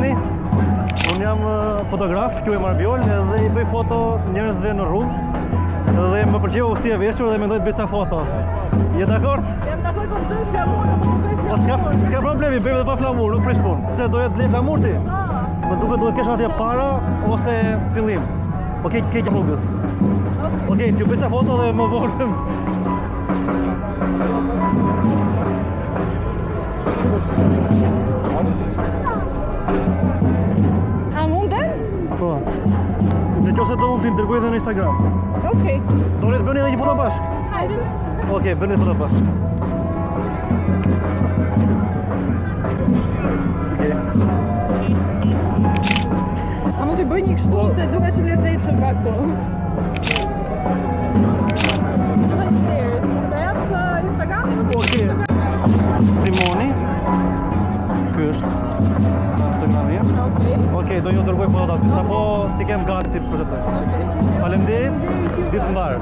Albini. Unë jam fotograf, quhem Arbiol, dhe I bëj foto njerëzve në rrugë. Dhe më pëlqeu si e veshur dhe mendoj të bëj ca foto. Je dakord? Jam dakord, po të flamur, po s'ka problemi, bëjmë edhe pa flamur, nuk prish punë. Se doja të blej flamur ti? Më duket duhet kesh atje para ose fillim. Okej, keq rrugës. Okej, t'ju bëj ca foto dhe më vonë. A mundem? Po. Nëse do unë t'i dërgoj edhe në Instagram. Okej. Doni të bëni edhe një foto bashkë? Hajde. Okej, bëni foto bashkë. A mund të bëj një kështu se duket shumë lezetshëm nga këtu. Ta jap Instagram? Okej. Simoni. Ky është Instagrami jam. Okej, do ju dërgoj fotot aty. Sapo ti kem gati për të thënë. Okej. Faleminderit. Ditë të mbarë.